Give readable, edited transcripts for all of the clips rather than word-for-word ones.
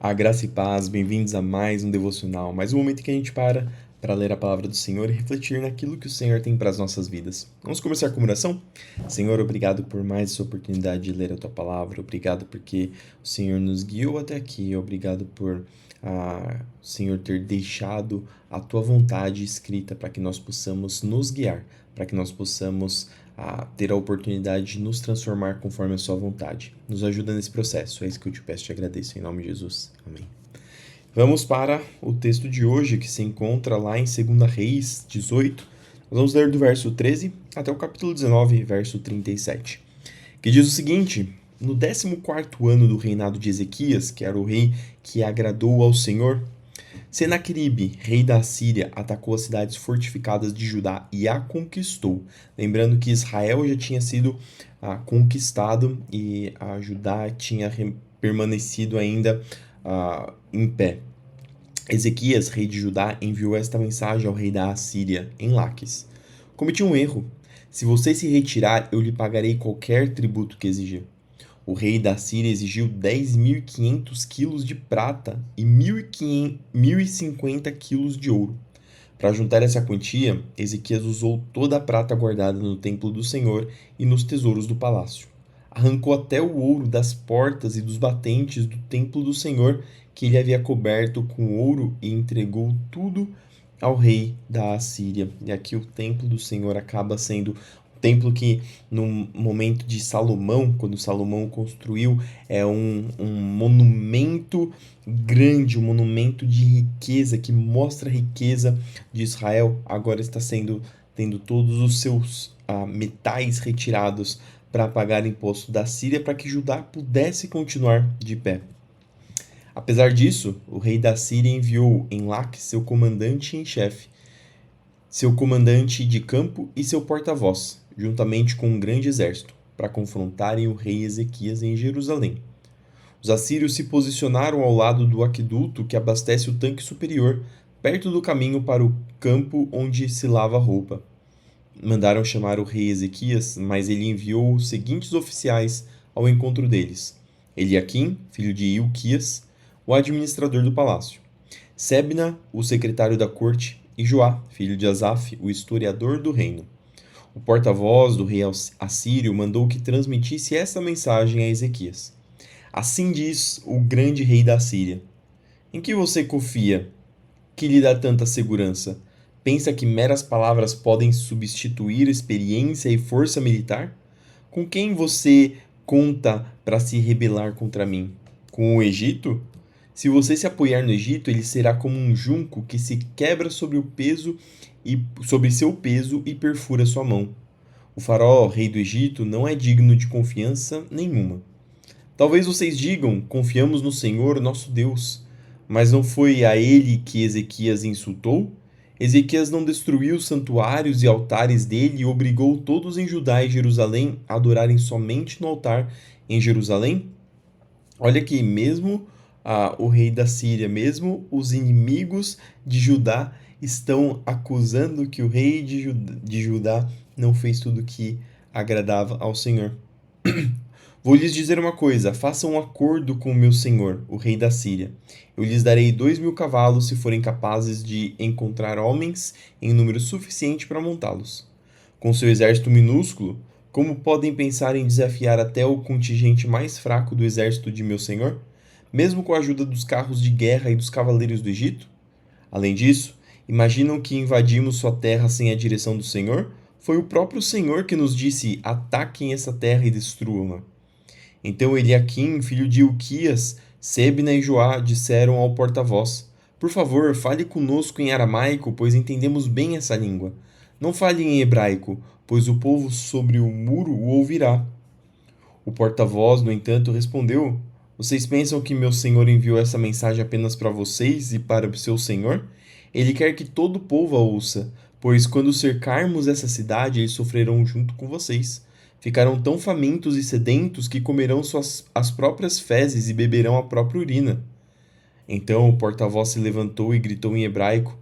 A graça e paz, bem-vindos a mais um devocional, mais um momento em que a gente para ler a palavra do Senhor e refletir naquilo que o Senhor tem para as nossas vidas. Vamos começar com uma oração? Senhor, obrigado por mais essa oportunidade de ler a tua palavra, obrigado porque o Senhor nos guiou até aqui, obrigado por o Senhor ter deixado a tua vontade escrita para que nós possamos nos guiar, para que nós possamos ter a oportunidade de nos transformar conforme a sua vontade. Nos ajuda nesse processo, é isso que eu te peço e te agradeço, em nome de Jesus. Amém. Vamos para o texto de hoje, que se encontra lá em 2 Reis 18. Nós vamos ler do verso 13 até o capítulo 19, verso 37, que diz o seguinte: no 14º ano do reinado de Ezequias, que era o rei que agradou ao Senhor, Senaqueribe, rei da Assíria, atacou as cidades fortificadas de Judá e a conquistou. Lembrando que Israel já tinha sido conquistado e a Judá tinha permanecido ainda em pé. Ezequias, rei de Judá, enviou esta mensagem ao rei da Assíria, em Laques: cometi um erro. Se você se retirar, eu lhe pagarei qualquer tributo que exigir. O rei da Síria exigiu 10.500 quilos de prata e 1.050 quilos de ouro. Para juntar essa quantia, Ezequias usou toda a prata guardada no templo do Senhor e nos tesouros do palácio. Arrancou até o ouro das portas e dos batentes do templo do Senhor, que ele havia coberto com ouro, e entregou tudo ao rei da Assíria. E aqui o templo do Senhor acaba sendo o templo que, no momento de Salomão, quando Salomão construiu, é um monumento grande, um monumento de riqueza, que mostra a riqueza de Israel. Agora está tendo todos os seus metais retirados para pagar imposto da Síria, para que Judá pudesse continuar de pé. Apesar disso, o rei da Síria enviou em Laque seu comandante em chefe, seu comandante de campo e seu porta-voz, juntamente com um grande exército, para confrontarem o rei Ezequias em Jerusalém. Os assírios se posicionaram ao lado do aqueduto que abastece o tanque superior, perto do caminho para o campo onde se lava a roupa. Mandaram chamar o rei Ezequias, mas ele enviou os seguintes oficiais ao encontro deles: Eliaquim, filho de Hilquias, o administrador do palácio; Sebna, o secretário da corte; e Joá, filho de Asaf, o historiador do reino. O porta-voz do rei assírio mandou que transmitisse essa mensagem a Ezequias: assim diz o grande rei da Síria: em que você confia, que lhe dá tanta segurança? Pensa que meras palavras podem substituir experiência e força militar? Com quem você conta para se rebelar contra mim? Com o Egito? Se você se apoiar no Egito, ele será como um junco que se quebra sobre seu peso e perfura sua mão. O faraó, rei do Egito, não é digno de confiança nenhuma. Talvez vocês digam: confiamos no Senhor, nosso Deus. Mas não foi a ele que Ezequias insultou? Ezequias não destruiu os santuários e altares dele e obrigou todos em Judá e Jerusalém a adorarem somente no altar em Jerusalém? Olha aqui, mesmo o rei da Síria, mesmo os inimigos de Judá estão acusando que o rei de Judá não fez tudo que agradava ao Senhor. Vou lhes dizer uma coisa: façam um acordo com o meu senhor, o rei da Síria. Eu lhes darei 2.000 cavalos se forem capazes de encontrar homens em número suficiente para montá-los. Com seu exército minúsculo, como podem pensar em desafiar até o contingente mais fraco do exército de meu senhor, mesmo com a ajuda dos carros de guerra e dos cavaleiros do Egito? Além disso, imaginam que invadimos sua terra sem a direção do Senhor? Foi o próprio Senhor que nos disse: ataquem essa terra e destruam-na. Então Eliaquim, filho de Hilquias, Sebna e Joá disseram ao porta-voz: por favor, fale conosco em aramaico, pois entendemos bem essa língua. Não fale em hebraico, pois o povo sobre o muro o ouvirá. O porta-voz, no entanto, respondeu: vocês pensam que meu senhor enviou essa mensagem apenas para vocês e para o seu senhor? Ele quer que todo o povo a ouça, pois quando cercarmos essa cidade, eles sofrerão junto com vocês. Ficarão tão famintos e sedentos que comerão as próprias fezes e beberão a própria urina. Então o porta-voz se levantou e gritou em hebraico: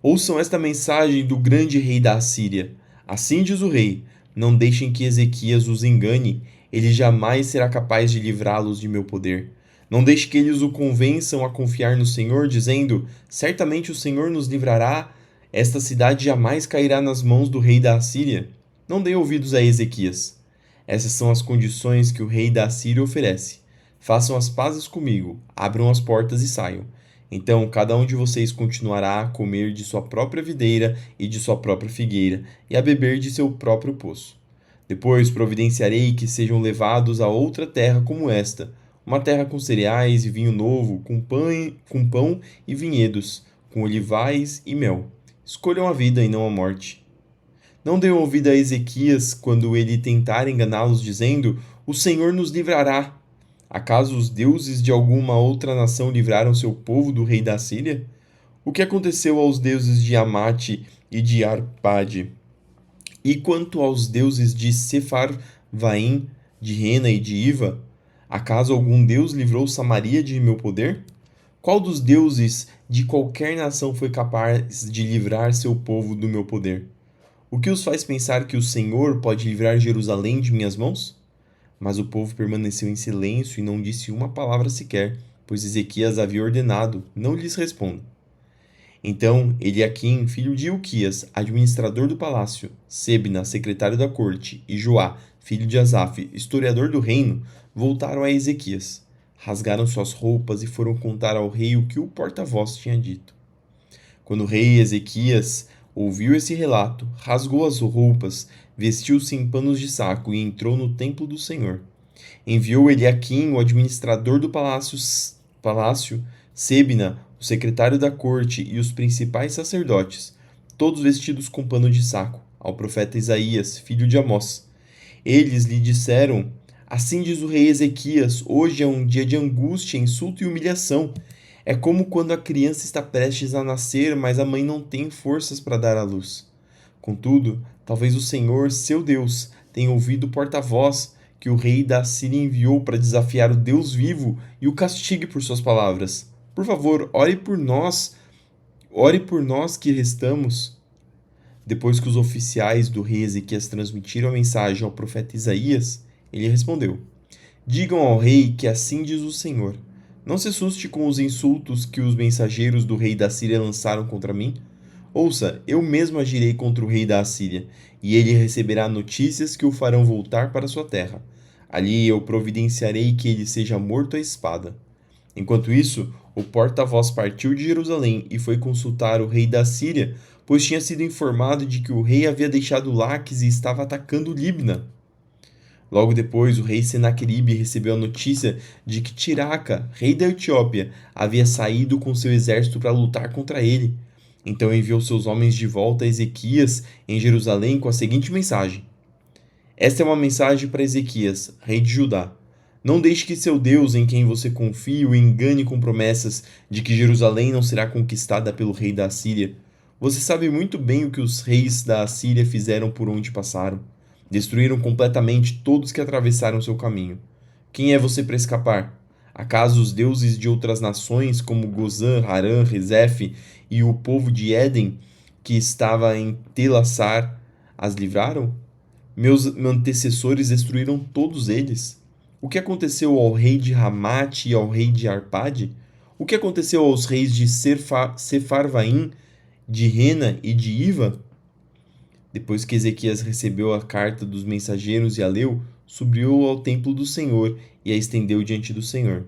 ouçam esta mensagem do grande rei da Assíria. Assim diz o rei: não deixem que Ezequias os engane, ele jamais será capaz de livrá-los de meu poder. Não deixe que eles o convençam a confiar no Senhor, dizendo: certamente o Senhor nos livrará, esta cidade jamais cairá nas mãos do rei da Assíria. Não dê ouvidos a Ezequias. Essas são as condições que o rei da Assíria oferece. Façam as pazes comigo, abram as portas e saiam. Então cada um de vocês continuará a comer de sua própria videira e de sua própria figueira, e a beber de seu próprio poço. Depois providenciarei que sejam levados a outra terra como esta, uma terra com cereais e vinho novo, com pão e vinhedos, com olivais e mel. Escolham a vida e não a morte. Não deem ouvido a Ezequias quando ele tentar enganá-los, dizendo: o Senhor nos livrará. Acaso os deuses de alguma outra nação livraram seu povo do rei da Síria? O que aconteceu aos deuses de Amate e de Arpade? E quanto aos deuses de Sefarvaim, de Rena e de Iva? Acaso algum deus livrou Samaria de meu poder? Qual dos deuses de qualquer nação foi capaz de livrar seu povo do meu poder? O que os faz pensar que o Senhor pode livrar Jerusalém de minhas mãos? Mas o povo permaneceu em silêncio e não disse uma palavra sequer, pois Ezequias havia ordenado: não lhes respondam. Então Eliaquim, filho de Hilquias, administrador do palácio, Sebna, secretário da corte, e Joá, filho de Asaf, historiador do reino, voltaram a Ezequias. Rasgaram suas roupas e foram contar ao rei o que o porta-voz tinha dito. Quando o rei Ezequias ouviu esse relato, rasgou as roupas, vestiu-se em panos de saco e entrou no templo do Senhor. Enviou Eliaquim, o administrador do palácio, Sebna, o secretário da corte e os principais sacerdotes, todos vestidos com pano de saco, ao profeta Isaías, filho de Amós. Eles lhe disseram: assim diz o rei Ezequias, hoje é um dia de angústia, insulto e humilhação. É como quando a criança está prestes a nascer, mas a mãe não tem forças para dar à luz. Contudo, talvez o Senhor, seu Deus, tenha ouvido o porta-voz que o rei da Síria enviou para desafiar o Deus vivo e o castigue por suas palavras. Por favor, ore por nós que restamos. Depois que os oficiais do rei Ezequias transmitiram a mensagem ao profeta Isaías, ele respondeu: digam ao rei que assim diz o Senhor: não se assuste com os insultos que os mensageiros do rei da Síria lançaram contra mim. Ouça, eu mesmo agirei contra o rei da Assíria, e ele receberá notícias que o farão voltar para sua terra. Ali eu providenciarei que ele seja morto à espada. Enquanto isso, o porta-voz partiu de Jerusalém e foi consultar o rei da Síria, pois tinha sido informado de que o rei havia deixado Laques e estava atacando Libna. Logo depois, o rei Senaqueribe recebeu a notícia de que Tiraca, rei da Etiópia, havia saído com seu exército para lutar contra ele. Então enviou seus homens de volta a Ezequias em Jerusalém com a seguinte mensagem: esta é uma mensagem para Ezequias, rei de Judá. Não deixe que seu Deus, em quem você confia, o engane com promessas de que Jerusalém não será conquistada pelo rei da Assíria. Você sabe muito bem o que os reis da Assíria fizeram por onde passaram. Destruíram completamente todos que atravessaram seu caminho. Quem é você para escapar? Acaso os deuses de outras nações, como Gozã, Harã, Rezef e o povo de Éden, que estava em Telassar, as livraram? Meus antecessores destruíram todos eles. O que aconteceu ao rei de Ramate e ao rei de Arpade? O que aconteceu aos reis de Sefarvaim, de Rena e de Iva? Depois que Ezequias recebeu a carta dos mensageiros e a leu, subiu ao templo do Senhor e a estendeu diante do Senhor.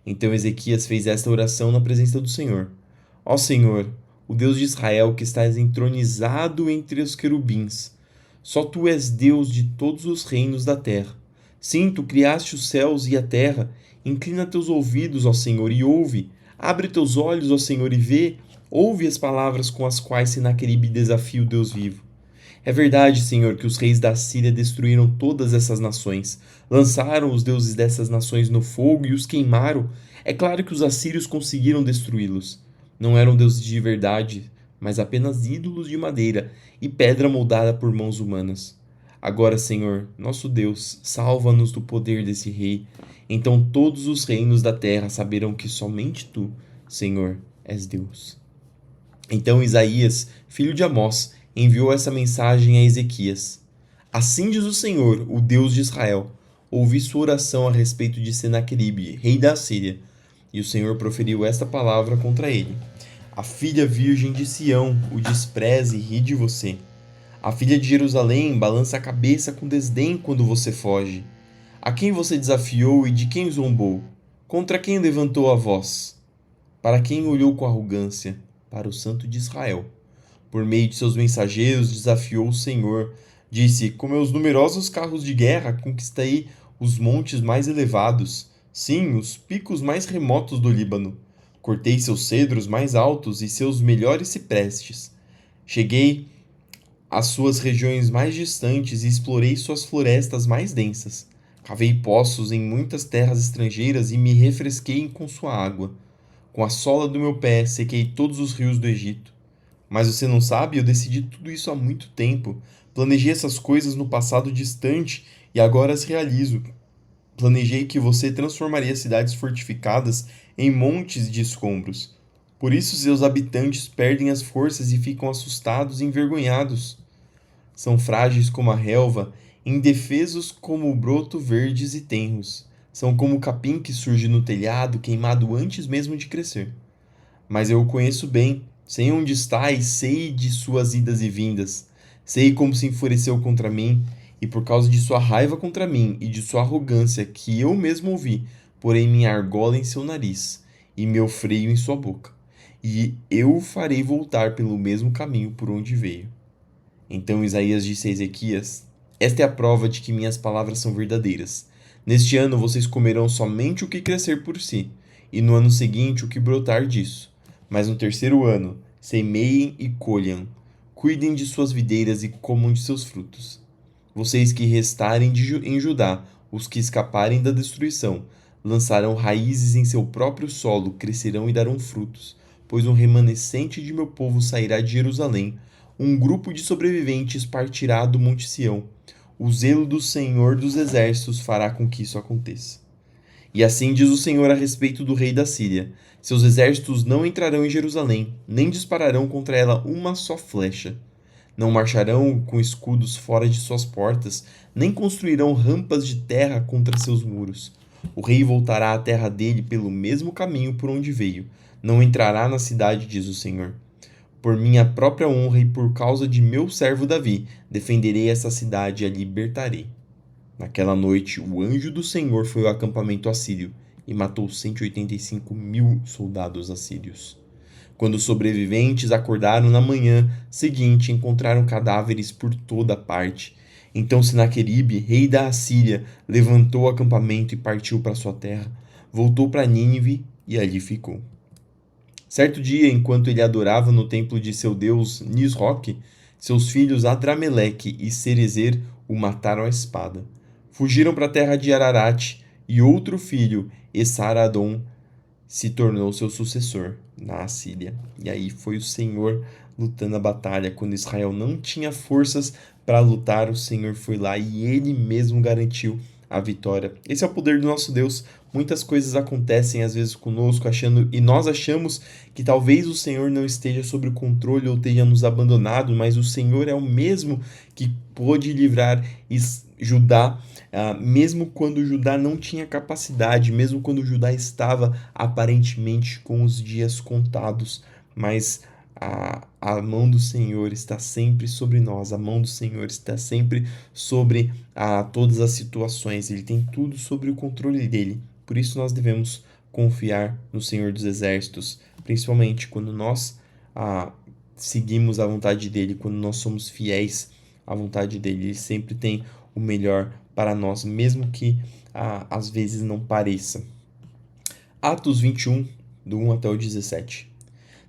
Então Ezequias fez esta oração na presença do Senhor: ó Senhor, o Deus de Israel, que estás entronizado entre os querubins, só tu és Deus de todos os reinos da terra. Sim, tu criaste os céus e a terra. Inclina teus ouvidos, ó Senhor, e ouve. Abre teus olhos, ó Senhor, e vê. Ouve as palavras com as quais Senaqueribe desafia o Deus vivo. É verdade, Senhor, que os reis da Síria destruíram todas essas nações, lançaram os deuses dessas nações no fogo e os queimaram. É claro que os assírios conseguiram destruí-los. Não eram deuses de verdade, mas apenas ídolos de madeira e pedra moldada por mãos humanas. Agora, Senhor, nosso Deus, salva-nos do poder desse rei. Então todos os reinos da terra saberão que somente tu, Senhor, és Deus. Então Isaías, filho de Amós, enviou essa mensagem a Ezequias: assim diz o Senhor, o Deus de Israel: ouvi sua oração a respeito de Senaqueribe, rei da Assíria. E o Senhor proferiu esta palavra contra ele: A filha virgem de Sião o despreza e ri de você. A filha de Jerusalém balança a cabeça com desdém quando você foge. A quem você desafiou e de quem zombou? Contra quem levantou a voz? Para quem olhou com arrogância? Para o Santo de Israel. Por meio de seus mensageiros desafiou o Senhor. Disse: Com meus numerosos carros de guerra conquistei os montes mais elevados, sim, os picos mais remotos do Líbano. Cortei seus cedros mais altos e seus melhores ciprestes. Cheguei às suas regiões mais distantes e explorei suas florestas mais densas. Cavei poços em muitas terras estrangeiras e me refresquei com sua água. Com a sola do meu pé sequei todos os rios do Egito. Mas você não sabe, eu decidi tudo isso há muito tempo. Planejei essas coisas no passado distante e agora as realizo. Planejei que você transformaria cidades fortificadas em montes de escombros. Por isso seus habitantes perdem as forças e ficam assustados e envergonhados. São frágeis como a relva, indefesos como o broto verdes e tenros. São como o capim que surge no telhado, queimado antes mesmo de crescer. Mas eu o conheço bem, sei onde está e sei de suas idas e vindas. Sei como se enfureceu contra mim, e por causa de sua raiva contra mim e de sua arrogância que eu mesmo ouvi, porei minha argola em seu nariz e meu freio em sua boca. E eu o farei voltar pelo mesmo caminho por onde veio. Então Isaías disse a Ezequias: Esta é a prova de que minhas palavras são verdadeiras. Neste ano vocês comerão somente o que crescer por si, e no ano seguinte o que brotar disso. Mas no terceiro ano, semeiem e colham. Cuidem de suas videiras e comam de seus frutos. Vocês que restarem em Judá, os que escaparem da destruição, lançarão raízes em seu próprio solo, crescerão e darão frutos, pois um remanescente de meu povo sairá de Jerusalém, um grupo de sobreviventes partirá do Monte Sião. O zelo do Senhor dos Exércitos fará com que isso aconteça. E assim diz o Senhor a respeito do rei da Síria: Seus exércitos não entrarão em Jerusalém, nem dispararão contra ela uma só flecha. Não marcharão com escudos fora de suas portas, nem construirão rampas de terra contra seus muros. O rei voltará à terra dele pelo mesmo caminho por onde veio. Não entrará na cidade, diz o Senhor. Por minha própria honra e por causa de meu servo Davi, defenderei essa cidade e a libertarei. Naquela noite, o anjo do Senhor foi ao acampamento assírio e matou 185.000 soldados assírios. Quando os sobreviventes acordaram na manhã seguinte, encontraram cadáveres por toda parte. Então Senaqueribe, rei da Assíria, levantou o acampamento e partiu para sua terra. Voltou para Nínive e ali ficou. Certo dia, enquanto ele adorava no templo de seu deus Nisroque, seus filhos Adrameleque e Cerezer o mataram à espada. Fugiram para a terra de Ararat, e outro filho, Esar-Adom, se tornou seu sucessor na Assíria. E aí foi o Senhor lutando a batalha. Quando Israel não tinha forças para lutar, o Senhor foi lá e ele mesmo garantiu a vitória. Esse é o poder do nosso Deus. Muitas coisas acontecem às vezes conosco, e nós achamos que talvez o Senhor não esteja sob o controle ou tenha nos abandonado, mas o Senhor é o mesmo que pôde livrar Judá, mesmo quando Judá não tinha capacidade, mesmo quando Judá estava aparentemente com os dias contados, mas a mão do Senhor está sempre sobre nós, a mão do Senhor está sempre sobre todas as situações, Ele tem tudo sobre o controle dele. Por isso nós devemos confiar no Senhor dos Exércitos, principalmente quando nós seguimos a vontade dele, quando nós somos fiéis à vontade dele. Ele sempre tem o melhor para nós, mesmo que às vezes não pareça. Atos 21, do 1 até o 17.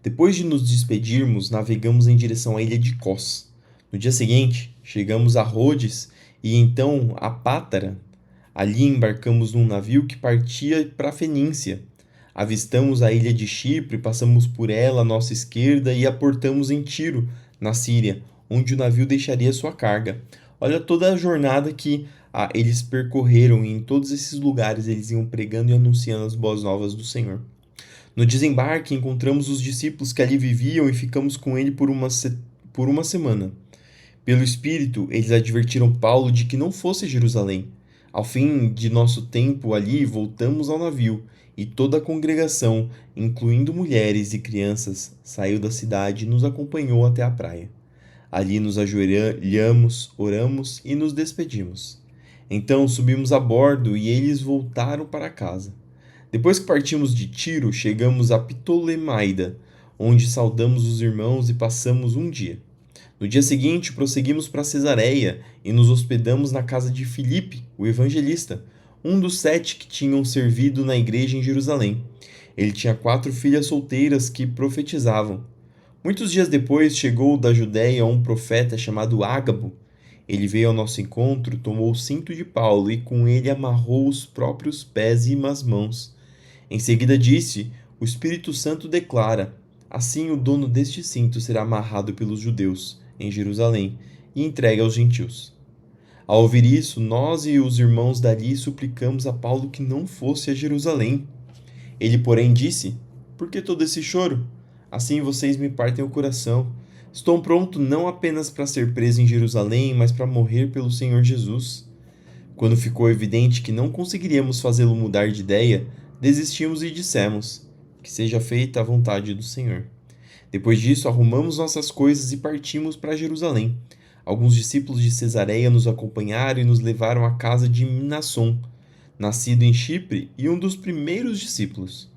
Depois de nos despedirmos, navegamos em direção à ilha de Cós. No dia seguinte, chegamos a Rhodes e então a Pátara. Ali embarcamos num navio que partia para a Fenícia. Avistamos a ilha de Chipre, passamos por ela à nossa esquerda e aportamos em Tiro, na Síria, onde o navio deixaria sua carga. Olha toda a jornada que eles percorreram, e em todos esses lugares eles iam pregando e anunciando as boas novas do Senhor. No desembarque, encontramos os discípulos que ali viviam e ficamos com ele por uma semana. Pelo Espírito, eles advertiram Paulo de que não fosse a Jerusalém. Ao fim de nosso tempo ali, voltamos ao navio, e toda a congregação, incluindo mulheres e crianças, saiu da cidade e nos acompanhou até a praia. Ali nos ajoelhamos, oramos e nos despedimos. Então subimos a bordo e eles voltaram para casa. Depois que partimos de Tiro, chegamos a Ptolemaida, onde saudamos os irmãos e passamos um dia. No dia seguinte, prosseguimos para Cesareia e nos hospedamos na casa de Filipe, o evangelista, um dos 7 que tinham servido na igreja em Jerusalém. Ele tinha 4 filhas solteiras que profetizavam. Muitos dias depois, chegou da Judéia um profeta chamado Ágabo. Ele veio ao nosso encontro, tomou o cinto de Paulo e com ele amarrou os próprios pés e as mãos. Em seguida disse: O Espírito Santo declara: assim o dono deste cinto será amarrado pelos judeus em Jerusalém e entregue aos gentios. Ao ouvir isso, nós e os irmãos dali suplicamos a Paulo que não fosse a Jerusalém. Ele, porém, disse: Por que todo esse choro? Assim vocês me partem o coração. Estou pronto não apenas para ser preso em Jerusalém, mas para morrer pelo Senhor Jesus. Quando ficou evidente que não conseguiríamos fazê-lo mudar de ideia, desistimos e dissemos: Que seja feita a vontade do Senhor. Depois disso, arrumamos nossas coisas e partimos para Jerusalém. Alguns discípulos de Cesareia nos acompanharam e nos levaram à casa de Mnasson, nascido em Chipre e um dos primeiros discípulos.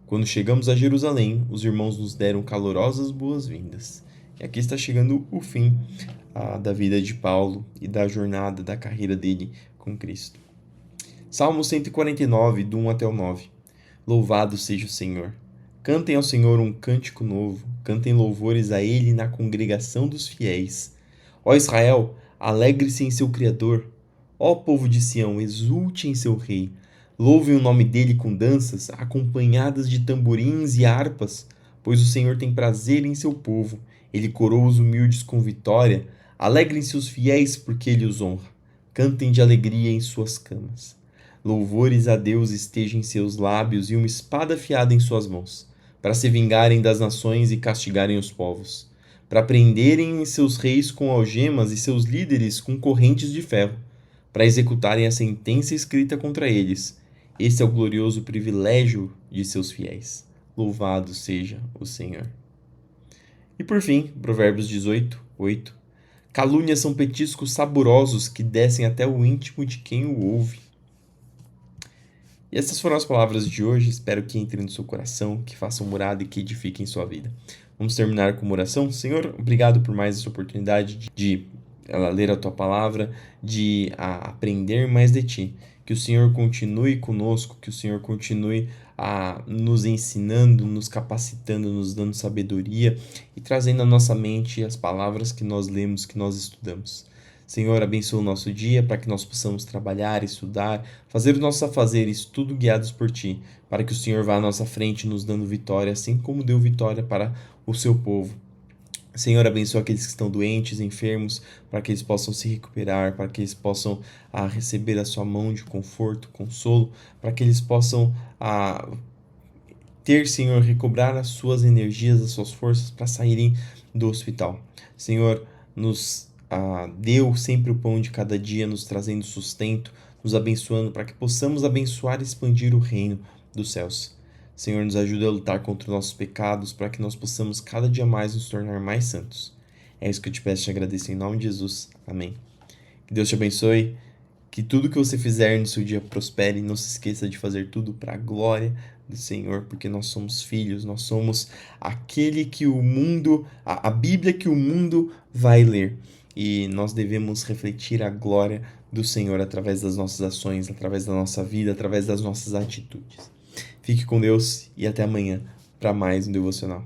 Quando chegamos a Jerusalém, os irmãos nos deram calorosas boas-vindas. E aqui está chegando o fim da vida de Paulo e da jornada, da carreira dele com Cristo. Salmo 149, do 1 até o 9. Louvado seja o Senhor. Cantem ao Senhor um cântico novo, cantem louvores a Ele na congregação dos fiéis. Ó Israel, alegre-se em seu Criador. Ó povo de Sião, exulte em seu Rei. Louvem o nome dele com danças, acompanhadas de tamborins e harpas, pois o Senhor tem prazer em seu povo. Ele coroa os humildes com vitória. Alegrem-se os fiéis, porque ele os honra. Cantem de alegria em suas camas. Louvores a Deus estejam em seus lábios e uma espada afiada em suas mãos, para se vingarem das nações e castigarem os povos, para prenderem seus reis com algemas e seus líderes com correntes de ferro, para executarem a sentença escrita contra eles. Esse é o glorioso privilégio de seus fiéis. Louvado seja o Senhor. E por fim, Provérbios 18, 8. Calúnias são petiscos saborosos que descem até o íntimo de quem o ouve. E essas foram as palavras de hoje. Espero que entrem no seu coração, que façam morada e que edifiquem sua vida. Vamos terminar com uma oração. Senhor, obrigado por mais essa oportunidade de ler a Tua palavra, de aprender mais de Ti. Que o Senhor continue conosco, que o Senhor continue nos ensinando, nos capacitando, nos dando sabedoria e trazendo à nossa mente as palavras que nós lemos, que nós estudamos. Senhor, abençoa o nosso dia para que nós possamos trabalhar, estudar, fazer os nossos afazeres, tudo guiados por Ti, para que o Senhor vá à nossa frente nos dando vitória, assim como deu vitória para o seu povo. Senhor, abençoa aqueles que estão doentes, enfermos, para que eles possam se recuperar, para que eles possam receber a sua mão de conforto, consolo, para que eles possam ter, Senhor, recobrar as suas energias, as suas forças para saírem do hospital. Senhor, nos deu sempre o pão de cada dia, nos trazendo sustento, nos abençoando para que possamos abençoar e expandir o reino dos céus. Senhor, nos ajuda a lutar contra os nossos pecados para que nós possamos cada dia mais nos tornar mais santos. É isso que eu te peço e te agradeço em nome de Jesus. Amém. Que Deus te abençoe, que tudo que você fizer no seu dia prospere. Não se esqueça de fazer tudo para a glória do Senhor, porque nós somos filhos, nós somos aquele que o mundo, a Bíblia que o mundo vai ler. E nós devemos refletir a glória do Senhor através das nossas ações, através da nossa vida, através das nossas atitudes. Fique com Deus e até amanhã para mais um devocional.